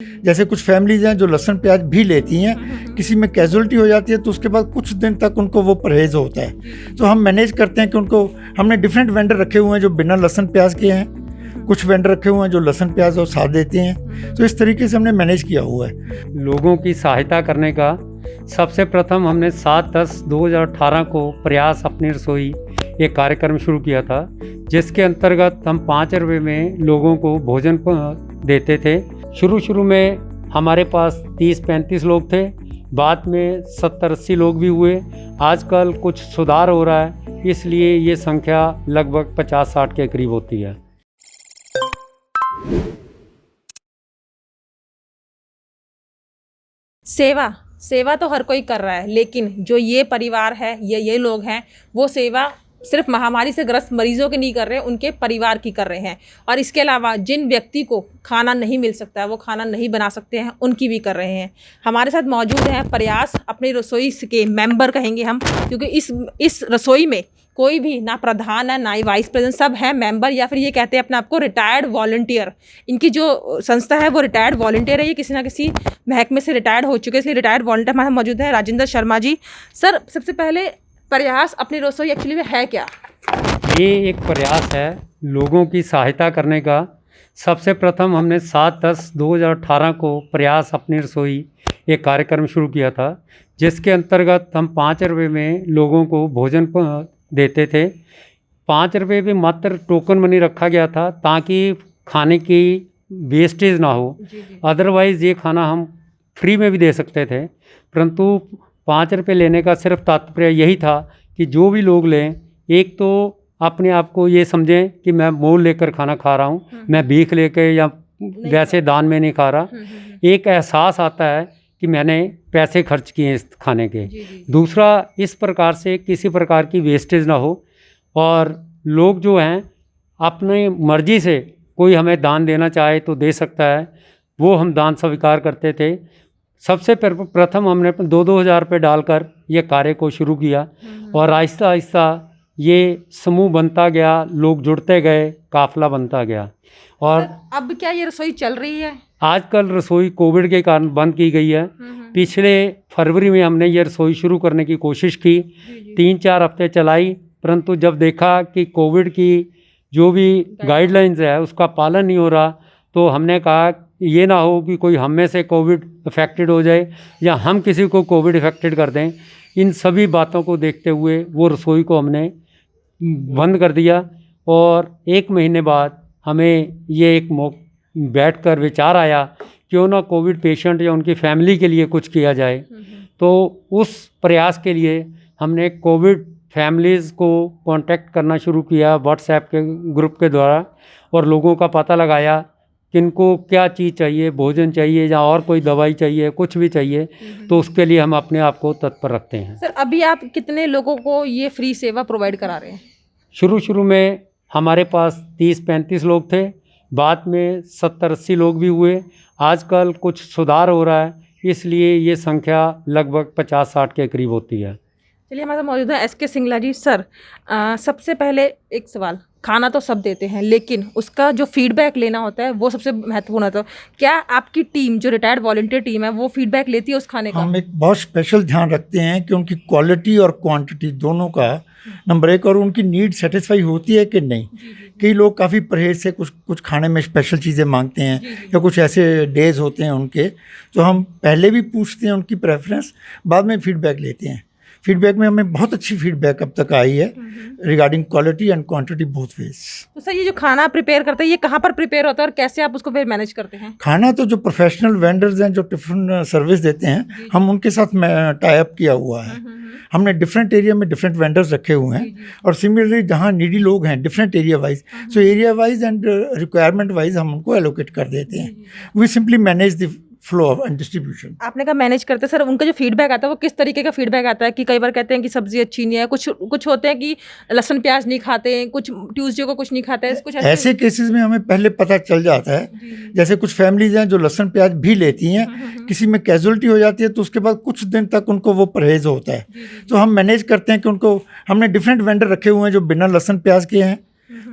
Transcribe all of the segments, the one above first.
जैसे कुछ फैमिलीज हैं जो लहसुन प्याज भी लेती हैं, किसी में कैजुअलिटी हो जाती है तो उसके बाद कुछ दिन तक उनको वो परहेज़ होता है। तो हम मैनेज करते हैं कि उनको हमने डिफरेंट वेंडर रखे हुए हैं जो बिना लहसुन प्याज के हैं, कुछ वेंडर रखे हुए हैं जो लहसुन प्याज और साथ देते हैं। तो इस तरीके से हमने मैनेज किया हुआ है। लोगों की सहायता करने का सबसे प्रथम हमने 7/10/2018 को प्रयास अपनी रसोई एक कार्यक्रम शुरू किया था, जिसके अंतर्गत हम 5 रुपये में लोगों को भोजन देते थे। शुरू में हमारे पास 30-35 लोग थे, बाद में 70-80 लोग भी हुए। आजकल कुछ सुधार हो रहा है, इसलिए ये संख्या लगभग 50-60 के करीब होती है। सेवा तो हर कोई कर रहा है, लेकिन जो ये परिवार है, ये लोग हैं, वो सेवा सिर्फ महामारी से ग्रस्त मरीजों की नहीं कर रहे हैं, उनके परिवार की कर रहे हैं। और इसके अलावा जिन व्यक्ति को खाना नहीं मिल सकता है, वो खाना नहीं बना सकते हैं, उनकी भी कर रहे हैं। हमारे साथ मौजूद हैं प्रयास अपनी रसोई के मेंबर कहेंगे हम, क्योंकि इस रसोई में कोई भी ना प्रधान है ना ही वाइस प्रेसिडेंट, सब है मेंबर, या फिर ये कहते हैं अपने आप को रिटायर्ड वॉलंटियर। इनकी जो संस्था है वो रिटायर्ड वॉलंटियर है, ये किसी ना किसी महकमे से रिटायर्ड हो चुके हैं, इसलिए रिटायर्ड वॉलंटियर हमारे मौजूद है राजेंद्र शर्मा जी। सर, सबसे पहले प्रयास अपनी रसोई एक्चुअली में है क्या? ये एक प्रयास है लोगों की सहायता करने का। सबसे प्रथम हमने 7/10/2018 को प्रयास अपनी रसोई एक कार्यक्रम शुरू किया था, जिसके अंतर्गत हम 5 रुपये में लोगों को भोजन देते थे। 5 रुपये भी मात्र टोकन मनी रखा गया था ताकि खाने की वेस्टेज ना हो। अदरवाइज़ ये खाना हम फ्री में भी दे सकते थे, परंतु 5 रुपये लेने का सिर्फ तात्पर्य यही था कि जो भी लोग लें, एक तो अपने आप को ये समझें कि मैं मोल लेकर खाना खा रहा हूँ, मैं भीख लेकर या वैसे दान में नहीं खा रहा। एक एहसास आता है कि मैंने पैसे खर्च किए इस खाने के। दूसरा, इस प्रकार से किसी प्रकार की वेस्टेज ना हो, और लोग जो हैं अपनी मर्जी से कोई हमें दान देना चाहे तो दे सकता है, वो हम दान स्वीकार करते थे। सबसे प्रथम हमने 2-2 हज़ार रुपये डालकर ये कार्य को शुरू किया, और आहिस्ता आहिस्ता ये समूह बनता गया, लोग जुड़ते गए, काफ़िला बनता गया। और अब क्या ये रसोई चल रही है? आजकल रसोई कोविड के कारण बंद की गई है। पिछले फरवरी में हमने ये रसोई शुरू करने की कोशिश की, 3-4 हफ्ते चलाई, परंतु जब देखा कि कोविड की जो भी गाइडलाइंस है उसका पालन नहीं हो रहा, तो हमने कहा ये ना हो कि कोई हम में से कोविड अफेक्टेड हो जाए या हम किसी को कोविड अफेक्टेड कर दें। इन सभी बातों को देखते हुए वो रसोई को हमने बंद कर दिया, और 1 महीने बाद हमें ये एक बैठकर विचार आया क्यों ना कोविड पेशेंट या उनकी फैमिली के लिए कुछ किया जाए। तो उस प्रयास के लिए हमने कोविड फैमिलीज़ को कांटेक्ट करना शुरू किया व्हाट्सएप के ग्रुप के द्वारा, और लोगों का पता लगाया किनको क्या चीज़ चाहिए, भोजन चाहिए या और कोई दवाई चाहिए, कुछ भी चाहिए, तो उसके लिए हम अपने आप को तत्पर रखते हैं। सर, अभी आप कितने लोगों को ये फ्री सेवा प्रोवाइड करा रहे हैं? शुरू में हमारे पास 30-35 लोग थे, बाद में 70-80 लोग भी हुए। आजकल कुछ सुधार हो रहा है, इसलिए ये संख्या लगभग 50-60 के करीब होती है। चलिए, हमारे साथ मौजूद है SK सिंगला जी। सर, सबसे पहले एक सवाल, खाना तो सब देते हैं, लेकिन उसका जो फीडबैक लेना होता है वो सबसे महत्वपूर्ण होता है। क्या आपकी टीम, जो रिटायर्ड वॉलंटियर टीम है, वो फीडबैक लेती है उस खाने का? हम एक बहुत स्पेशल ध्यान रखते हैं कि उनकी क्वालिटी और क्वांटिटी दोनों का नंबर 1, और उनकी नीड सेटिस्फाई होती है कि नहीं। कई लोग काफ़ी परहेज से कुछ खाने में स्पेशल चीज़ें मांगते हैं, या कुछ ऐसे डेज होते हैं उनके, तो हम पहले भी पूछते हैं उनकी प्रेफरेंस, बाद में फीडबैक लेते हैं। फीडबैक में हमें बहुत अच्छी फीडबैक अब तक आई है regarding quality and quantity both ways. तो सर, ये जो खाना प्रिपेयर करते हैं, ये कहाँ पर प्रिपेयर होता है और कैसे आप उसको फिर मैनेज करते हैं? खाना तो जो प्रोफेशनल वेंडर्स हैं जो टिफिन सर्विस देते हैं, हम उनके साथ टाई अप किया हुआ है। हमने डिफरेंट एरिया में डिफरेंट वेंडर्स रखे हुए हैं, और सिमिलरली जहाँ नीडी लोग हैं different area wise, so area wise and requirement wise हम उनको एलोकेट कर देते हैं। We simply manage the flow and distribution. आपने कहा मैनेज करते, सर उनका जो फीडबैक आता है वो किस तरीके का फीडबैक आता है? कि कई बार कहते हैं कि सब्जी अच्छी नहीं है, कुछ होते हैं कि लहसुन प्याज नहीं खाते हैं, कुछ ट्यूसडे को कुछ नहीं खाते हैं, कुछ ऐसे केसेस में हमें पहले पता चल जाता है। जैसे कुछ फैमिलीज हैं जो लहसुन प्याज भी लेती हैं, किसी में कैजुअलिटी हो जाती है तो उसके बाद कुछ दिन तक उनको वो परहेज़ होता है। तो हम मैनेज करते हैं कि उनको हमने डिफरेंट वेंडर रखे हुए हैं जो बिना लहसुन प्याज के हैं,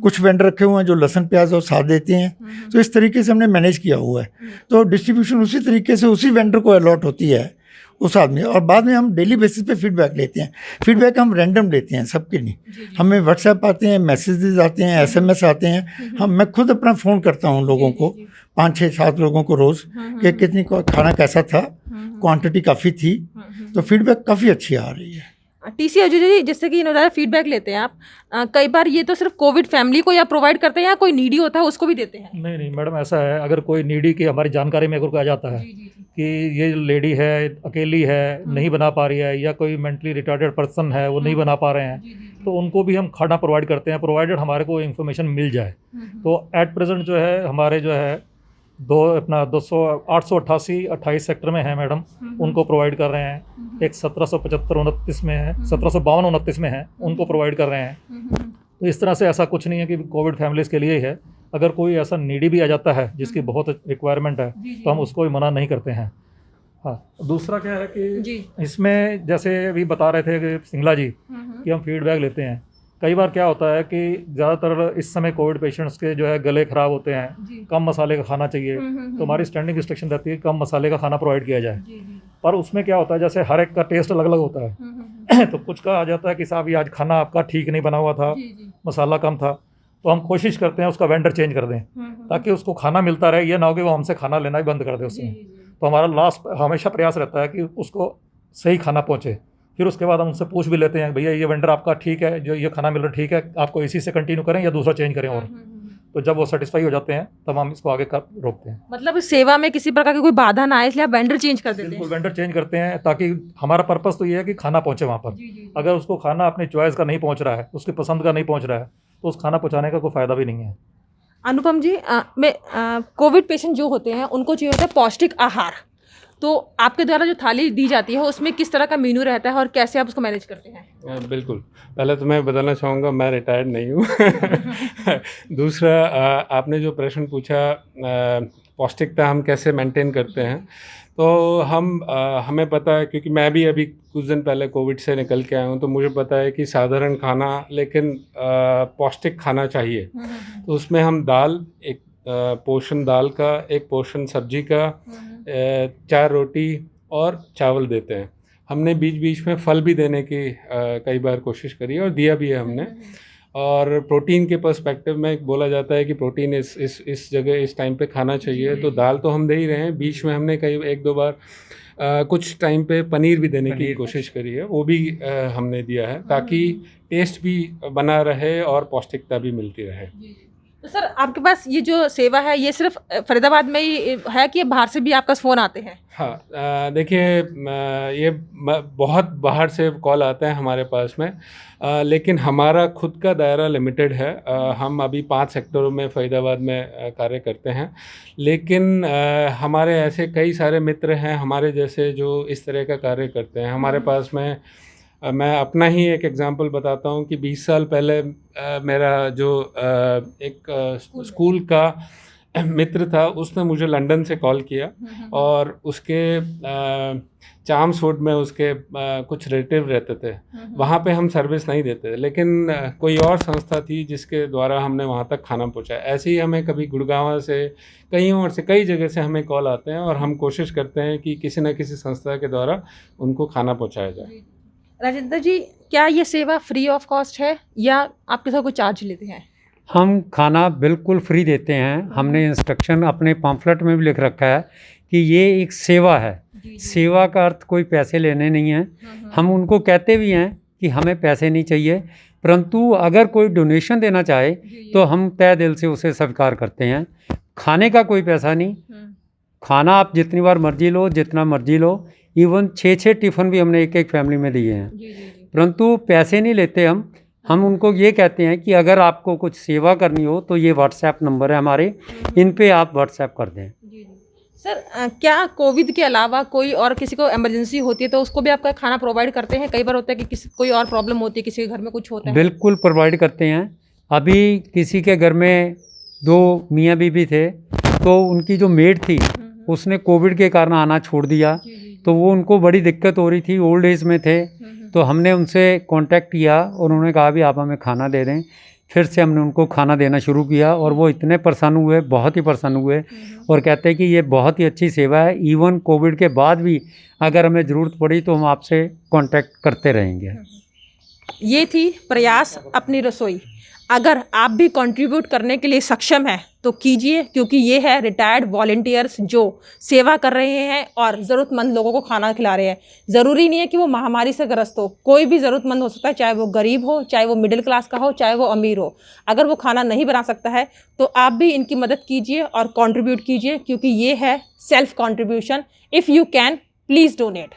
कुछ वेंडर रखे हुए हैं जो लहसुन प्याज और साथ देते हैं। तो इस तरीके से हमने मैनेज किया हुआ है। तो डिस्ट्रीब्यूशन उसी तरीके से उसी वेंडर को अलॉट होती है उस आदमी, और बाद में हम डेली बेसिस पे फीडबैक लेते हैं। फीडबैक हम रैंडम लेते हैं, सबके नहीं। हमें व्हाट्सएप आते हैं, मैसेजेस आते हैं, SMS आते हैं। मैं खुद अपना फ़ोन करता हूँ लोगों को, 5, 6, 7 लोगों को रोज़, कि कितनी खाना कैसा था, क्वांटिटी काफ़ी थी। तो फीडबैक काफ़ी अच्छी आ रही है। TC अजय जी, जैसे कि इन्होंने फीडबैक लेते हैं आप, कई बार ये तो सिर्फ कोविड फैमिली को या प्रोवाइड करते हैं या कोई नीडी होता है उसको भी देते हैं? नहीं मैडम, ऐसा है, अगर कोई नीडी की हमारी जानकारी में अगर कोई आ जाता है कि ये लेडी है, अकेली है, नहीं बना पा रही है, या कोई मेंटली रिटार्डेड पर्सन है वो नहीं बना पा रहे हैं, तो उनको भी हम खाना प्रोवाइड करते हैं, प्रोवाइडेड हमारे को इन्फॉर्मेशन मिल जाए। तो एट प्रेजेंट जो है हमारे जो है 888 सेक्टर में है मैडम, उनको प्रोवाइड कर रहे हैं। एक 1775-29 में है, 1752-29 में है, उनको प्रोवाइड कर रहे हैं। तो इस तरह से ऐसा कुछ नहीं है कि कोविड फैमिलीज़ के लिए ही है। अगर कोई ऐसा नीडी भी आ जाता है जिसकी बहुत रिक्वायरमेंट है तो हम उसको भी मना नहीं करते हैं। हाँ, दूसरा क्या है कि इसमें जैसे अभी बता रहे थे कि सिंगला जी कि हम फीडबैक लेते हैं। कई बार क्या होता है कि ज़्यादातर इस समय कोविड पेशेंट्स के जो है गले ख़राब होते हैं, कम मसाले का खाना चाहिए, तो हमारी स्टैंडिंग इंस्ट्रक्शन रहती है कि कम मसाले का खाना प्रोवाइड किया जाए। पर उसमें क्या होता है, जैसे हर एक का टेस्ट अलग अलग होता है। तो कुछ का आ जाता है कि साहब ये आज खाना आपका ठीक नहीं बना हुआ था, मसाला कम था, तो हम कोशिश करते हैं उसका वेंडर चेंज कर दें ताकि उसको खाना मिलता रहे। ये ना हो कि वो हमसे खाना लेना ही बंद कर दे उसमें। तो हमारा लास्ट हमेशा प्रयास रहता है कि उसको सही खाना पहुँचे। फिर उसके बाद हम उनसे पूछ भी लेते हैं, भैया ये वेंडर आपका ठीक है, जो ये खाना मिल रहा है ठीक है, आपको इसी से कंटिन्यू करें या दूसरा चेंज करें। और तो जब वो सेटिस्फाई हो जाते हैं तब हम इसको आगे रोकते हैं। मतलब सेवा में किसी प्रकार की कोई बाधा ना आए, इसलिए आप वेंडर चेंज कर देते हैं? बिल्कुल, वेंडर चेंज करते हैं ताकि हमारा पर्पस तो ये है कि खाना पहुँचे वहाँ पर। अगर उसको खाना अपनी चॉइस का नहीं पहुँच रहा है, उसकी पसंद का नहीं पहुँच रहा है, तो उस खाना पहुँचाने का कोई फ़ायदा भी नहीं है। अनुपम जी, कोविड पेशेंट जो होते हैं उनको चाहिए होता है पौष्टिक आहार, तो आपके द्वारा जो थाली दी जाती है उसमें किस तरह का मेन्यू रहता है और कैसे आप उसको मैनेज करते हैं? बिल्कुल, पहले तो मैं बताना चाहूँगा मैं रिटायर्ड नहीं हूँ। दूसरा, आपने जो प्रश्न पूछा पौष्टिकता हम कैसे मेंटेन करते हैं, तो हमें पता है, क्योंकि मैं भी अभी कुछ दिन पहले कोविड से निकल के आया हूँ, तो मुझे पता है कि साधारण खाना लेकिन पौष्टिक खाना चाहिए। तो उसमें हम दाल, एक पोर्शन दाल का, एक पोर्शन सब्जी का, 4 रोटी और चावल देते हैं। हमने बीच बीच में फल भी देने की कई बार कोशिश करी है और दिया भी है हमने। और प्रोटीन के पर्सपेक्टिव में बोला जाता है कि प्रोटीन इस जगह इस टाइम पे खाना चाहिए, तो दाल तो हम दे ही रहे हैं। बीच में हमने कई 1-2 बार कुछ टाइम पे पनीर भी देने की कोशिश करी है, वो भी हमने दिया है ताकि टेस्ट भी बना रहे और पौष्टिकता भी मिलती रहे। तो सर, आपके पास ये जो सेवा है ये सिर्फ फरीदाबाद में ही है कि बाहर से भी आपका फ़ोन आते हैं? हाँ, देखिए, ये बहुत बाहर से कॉल आते हैं हमारे पास में, लेकिन हमारा खुद का दायरा लिमिटेड है। हम अभी 5 सेक्टरों में फरीदाबाद में कार्य करते हैं, लेकिन हमारे ऐसे कई सारे मित्र हैं हमारे जैसे जो इस तरह का कार्य करते हैं हमारे पास में। मैं अपना ही एक एग्ज़ाम्पल बताता हूँ कि 20 साल पहले मेरा जो एक स्कूल का मित्र था, उसने मुझे लंदन से कॉल किया और उसके चार्म्सवुड में उसके कुछ रिलेटिव रहते थे। वहाँ पे हम सर्विस नहीं देते, लेकिन कोई और संस्था थी जिसके द्वारा हमने वहाँ तक खाना पहुँचाया। ऐसे ही हमें कभी गुड़गांव से, कहीं और से, कई जगह से हमें कॉल आते हैं और हम कोशिश करते हैं कि किसी न किसी संस्था के द्वारा उनको खाना पहुँचाया जाए। राजेंद्र जी, क्या ये सेवा फ्री ऑफ कॉस्ट है या आपके साथ कोई चार्ज लेते हैं? हम खाना बिल्कुल फ्री देते हैं। हमने इंस्ट्रक्शन अपने पम्फलेट में भी लिख रखा है कि ये एक सेवा है। सेवा का अर्थ कोई पैसे लेने नहीं है। हम उनको कहते भी हैं कि हमें पैसे नहीं चाहिए, परंतु अगर कोई डोनेशन देना चाहे तो हम तहे दिल से उसे स्वीकार करते हैं। खाने का कोई पैसा नहीं, खाना आप जितनी बार मर्जी लो, जितना मर्जी लो। इवन 6-6 टिफ़िन भी हमने एक फैमिली में दिए हैं, परंतु पैसे नहीं लेते हम उनको ये कहते हैं कि अगर आपको कुछ सेवा करनी हो तो ये व्हाट्सएप नंबर है हमारे, इन पे आप व्हाट्सएप कर दें। सर, क्या कोविड के अलावा कोई और किसी को इमरजेंसी होती है तो उसको भी आपका खाना प्रोवाइड करते हैं? कई बार होता है कि कोई और प्रॉब्लम होती है, किसी के घर में कुछ होता है। बिल्कुल प्रोवाइड करते हैं। अभी किसी के घर में 2 मियाँ बीवी थे, तो उनकी जो मेड थी उसने कोविड के कारण आना छोड़ दिया, तो वो उनको बड़ी दिक्कत हो रही थी, ओल्ड एज में थे। तो हमने उनसे कांटेक्ट किया और उन्होंने कहा भी आप हमें खाना दे दें। फिर से हमने उनको खाना देना शुरू किया और वो इतने प्रसन्न हुए, बहुत ही प्रसन्न हुए और कहते हैं कि ये बहुत ही अच्छी सेवा है। इवन कोविड के बाद भी अगर हमें ज़रूरत पड़ी तो हम आपसे कांटेक्ट करते रहेंगे। ये थी प्रयास अपनी रसोई। अगर आप भी कंट्रीब्यूट करने के लिए सक्षम हैं तो कीजिए, क्योंकि ये है रिटायर्ड वॉलंटियर्स जो सेवा कर रहे हैं और ज़रूरतमंद लोगों को खाना खिला रहे हैं। ज़रूरी नहीं है कि वो महामारी से ग्रस्त हो, कोई भी ज़रूरतमंद हो सकता है, चाहे वो गरीब हो, चाहे वो मिडिल क्लास का हो, चाहे वो अमीर हो। अगर वो खाना नहीं बना सकता है तो आप भी इनकी मदद कीजिए और कंट्रीब्यूट कीजिए, क्योंकि ये है self contribution. If you can, please donate.